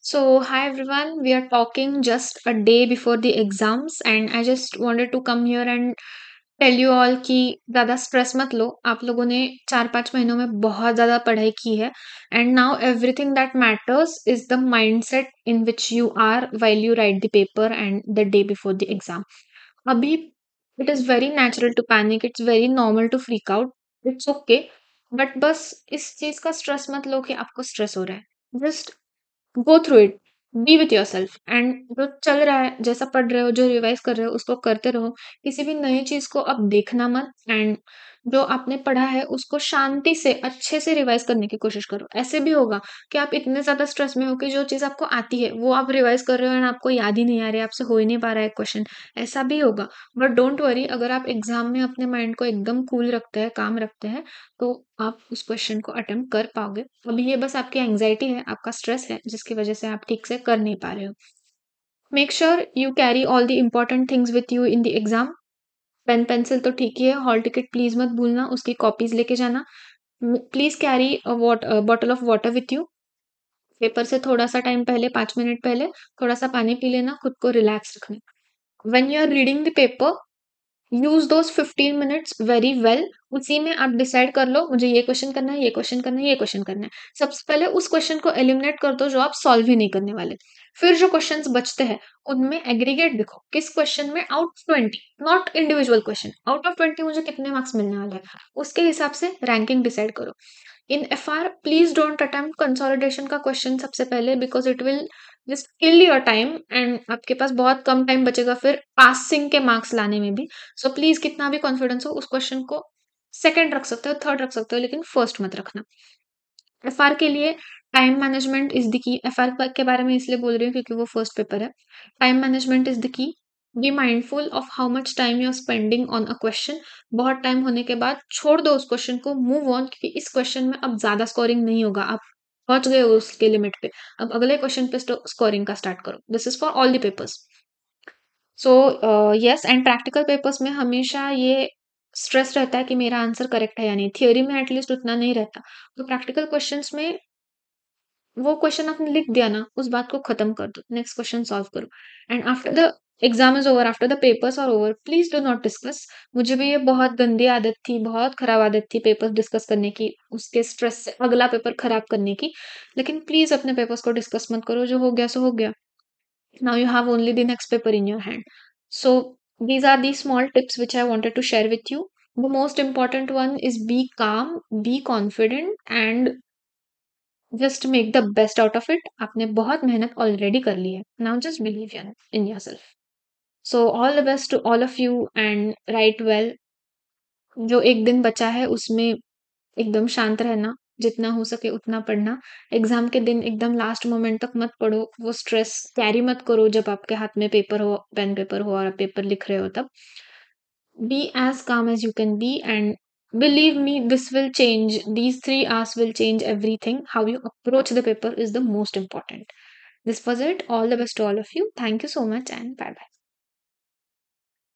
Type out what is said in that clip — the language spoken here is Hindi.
So, hi everyone, we are talking just a day before the exams, and I just wanted to come here and tell you all कि ज़्यादा स्ट्रेस मत लो। आप लोगों ने 4-5 महीनों में बहुत ज़्यादा पढ़ाई की है and now everything that matters is the mindset in which you are while you write the paper and the day before the exam. अभी it is very natural to panic, it's very normal to freak out, it's okay. But बस इस चीज़ का स्ट्रेस मत लो कि आपको स्ट्रेस हो रहा है। Just go through it, B with yourself and जो चल रहा है, जैसा पढ़ रहे हो, जो रिवाइज कर रहे हो उसको करते रहो। किसी भी नई चीज को अब देखना मत एंड जो आपने पढ़ा है उसको शांति से अच्छे से रिवाइज करने की कोशिश करो। ऐसे भी होगा कि आप इतने ज्यादा स्ट्रेस में हो कि जो चीज आपको आती है वो आप रिवाइज कर रहे हो एंड आपको याद ही नहीं आ रहा है, आपसे हो ही नहीं पा रहा है क्वेश्चन। ऐसा भी होगा। बट डोंट वरी, अगर आप एग्जाम में अपने माइंड को एकदम कूल रखते हैं, काम रखते हैं, तो आप उस क्वेश्चन को अटेम्प्ट कर पाओगे। अभी ये बस आपकी एंग्जाइटी है, आपका स्ट्रेस है, जिसकी वजह से आप ठीक से कर नहीं पा रहे हो। Make sure you carry all the important things with you in the exam. Pen pencil तो ठीक ही है, हॉल टिकट प्लीज मत भूलना, उसकी कॉपीज लेके जाना। Please carry bottle of water with you. Paper से थोड़ा सा टाइम पहले, 5 मिनट पहले थोड़ा सा पानी पी लेना, खुद को रिलैक्स रखना। When you are reading the paper, use those 15 minutes very well. उसी में आप डिसाइड कर लो मुझे ये क्वेश्चन करना है, ये क्वेश्चन करना है, ये क्वेश्चन करना है। सबसे पहले उस क्वेश्चन को एलिमिनेट कर दो जो आप सॉल्व ही नहीं करने वाले। फिर जो क्वेश्चंस बचते हैं उनमें एग्रीगेट देखो, किस क्वेश्चन में out of 20, not individual question, out of 20 मुझे कितने मार्क्स मिलने वाले हैं, उसके हिसाब से रैंकिंग डिसाइड करो। In FR please don't attempt consolidation का क्वेश्चन सबसे पहले, because it will just kill your time and आपके पास बहुत कम टाइम बचेगा फिर पासिंग के मार्क्स लाने में भी। सो प्लीज कितना भी कॉन्फिडेंस हो, उस क्वेश्चन को सेकंड रख सकते हो, थर्ड रख सकते हो, लेकिन फर्स्ट मत रखना। एफआर के लिए time management is the key. FR के बारे में इसलिए बोल रही हूँ क्योंकि वो फर्स्ट पेपर है। Time management is the key. Be mindful of how much time you are spending on a question. बहुत टाइम होने के बाद छोड़ दो उस क्वेश्चन को, मूव ऑन, क्योंकि इस क्वेश्चन में अब ज्यादा स्कोरिंग नहीं होगा, आप पहुंच गए हो उसके लिमिट पे। अब अगले क्वेश्चन पे स्कोरिंग का स्टार्ट करो। This is for all the papers. So yes, and practical papers में हमेशा ये स्ट्रेस रहता है कि मेरा आंसर करेक्ट है या नहीं। थियोरी में एटलीस्ट उतना नहीं रहता। तो प्रैक्टिकल क्वेश्चंस में वो क्वेश्चन आपने लिख दिया ना, उस बात को खत्म कर दो, नेक्स्ट क्वेश्चन सॉल्व करो। And after the exam is over, after the papers are over, please do not discuss. मुझे भी ये बहुत गंदी आदत थी, बहुत खराब आदत थी पेपर्स डिस्कस करने की, उसके स्ट्रेस से अगला पेपर खराब करने की। लेकिन प्लीज अपने पेपर्स को डिस्कस मत करो, जो हो गया सो हो गया। Now you have only the next paper in your hand. So these are the small tips which I wanted to share with you. The most important one is be calm, be confident, and just make the best out of it. आपने बहुत मेहनत ऑलरेडी कर ली है, now just believe in yourself. So all the best to all of you and write well. जो एक दिन बचा है उसमें एकदम शांत रहना, जितना हो सके उतना पढ़ना। एग्जाम के दिन एकदम लास्ट मोमेंट तक मत पढ़ो, वो स्ट्रेस कैरी मत करो जब आपके हाथ में पेपर हो, पेन पेपर हो और आप पेपर लिख रहे हो तब। Be as calm as you can be, and believe me, this will change. These 3 hours will change everything. How you approach the paper is the most important. This was it. All the best to all of you. Thank you so much, and bye bye.